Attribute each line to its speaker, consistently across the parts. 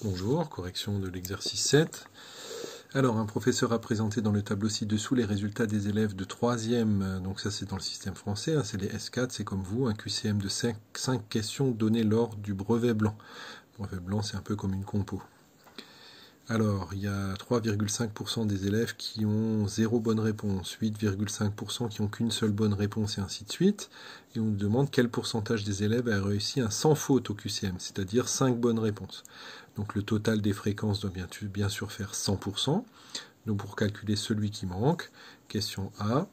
Speaker 1: Bonjour, correction de l'exercice 7. Alors, un professeur a présenté dans le tableau ci-dessous les résultats des élèves de 3e, donc ça c'est dans le système français, hein, c'est les S4, c'est comme vous, un QCM de 5 questions données lors du brevet blanc. Le brevet blanc, c'est un peu comme une compo. Alors, il y a 3,5% des élèves qui ont 0 bonne réponse, 8,5% qui ont qu'une seule bonne réponse, et ainsi de suite. Et on nous demande quel pourcentage des élèves a réussi un sans faute au QCM, c'est-à-dire 5 bonnes réponses. Donc le total des fréquences doit bien sûr faire 100%. Donc pour calculer celui qui manque, question A,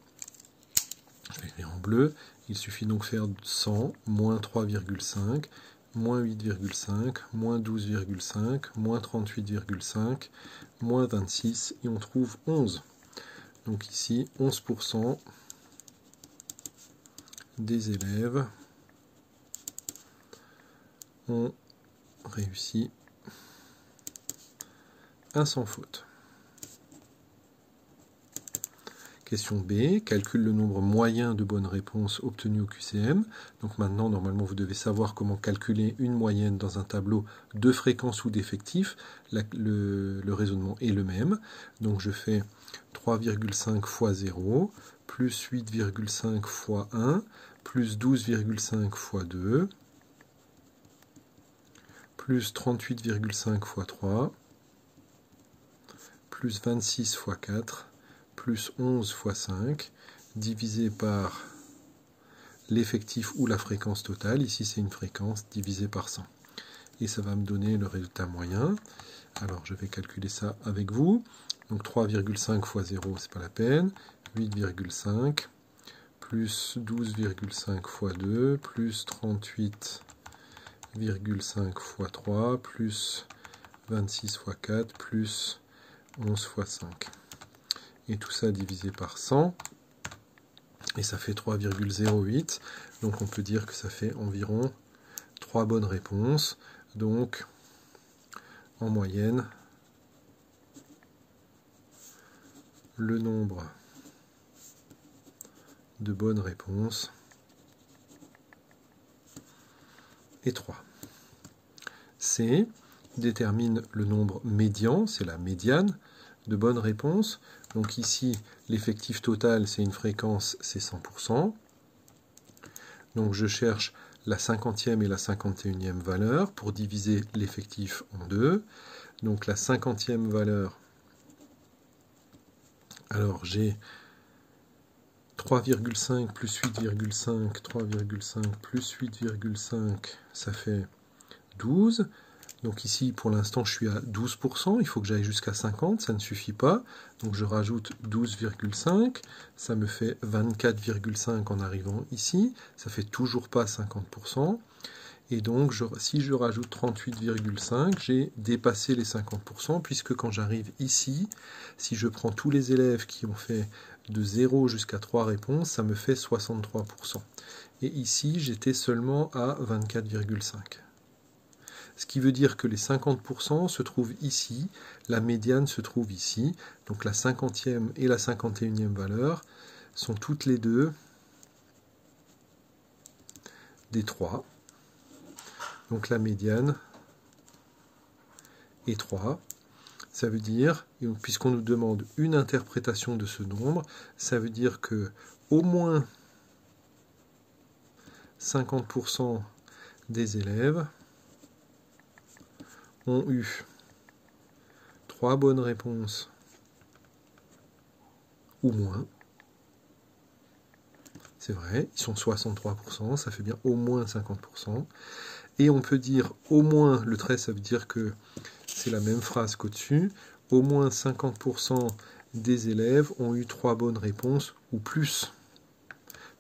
Speaker 1: je vais écrire en bleu, il suffit donc de faire 100 moins 3,5, moins 8,5, moins 12,5, moins 38,5, moins 26, et on trouve 11. Donc ici, 11% des élèves ont réussi un sans faute. Question B, calcule le nombre moyen de bonnes réponses obtenues au QCM. Donc maintenant, normalement, vous devez savoir comment calculer une moyenne dans un tableau de fréquence ou d'effectifs. Le raisonnement est le même. Donc je fais 3,5 fois 0, plus 8,5 fois 1, plus 12,5 fois 2, plus 38,5 fois 3, plus 26 fois 4, plus 11 fois 5, divisé par l'effectif ou la fréquence totale. Ici, c'est une fréquence divisée par 100. Et ça va me donner le résultat moyen. Alors, je vais calculer ça avec vous. Donc, 3,5 fois 0, c'est pas la peine. 8,5, plus 12,5 fois 2, plus 38,5 fois 3, plus 26 fois 4, plus 11 fois 5. Et tout ça divisé par 100, et ça fait 3,08. Donc on peut dire que ça fait environ 3 bonnes réponses. Donc, en moyenne, le nombre de bonnes réponses est 3. C détermine le nombre médian, c'est la médiane, de bonnes réponses. Donc ici, l'effectif total, c'est une fréquence, c'est 100%. Donc je cherche la 50e et la 51e valeur pour diviser l'effectif en deux. Donc la 50e valeur, alors j'ai 3,5 plus 8,5, 3,5 plus 8,5, ça fait 12. Donc ici, pour l'instant, je suis à 12%. Il faut que j'aille jusqu'à 50. Ça ne suffit pas. Donc je rajoute 12,5. Ça me fait 24,5 en arrivant ici. Ça fait toujours pas 50%. Et donc, si je rajoute 38,5, j'ai dépassé les 50%, puisque quand j'arrive ici, si je prends tous les élèves qui ont fait de 0 jusqu'à 3 réponses, ça me fait 63%. Et ici, j'étais seulement à 24,5. Ce qui veut dire que les 50% se trouvent ici, la médiane se trouve ici, donc la 50e et la 51e valeur sont toutes les deux des 3. Donc la médiane est 3. Ça veut dire, puisqu'on nous demande une interprétation de ce nombre, ça veut dire que au moins 50% des élèves ont eu 3 bonnes réponses ou moins. C'est vrai, ils sont 63%, ça fait bien au moins 50%. Et on peut dire au moins, le trait ça veut dire que c'est la même phrase qu'au-dessus, au moins 50% des élèves ont eu 3 bonnes réponses ou plus.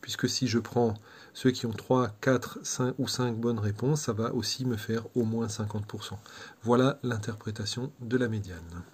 Speaker 1: Puisque si je prends ceux qui ont 3, 4, 5 ou 5 bonnes réponses, ça va aussi me faire au moins 50%. Voilà l'interprétation de la médiane.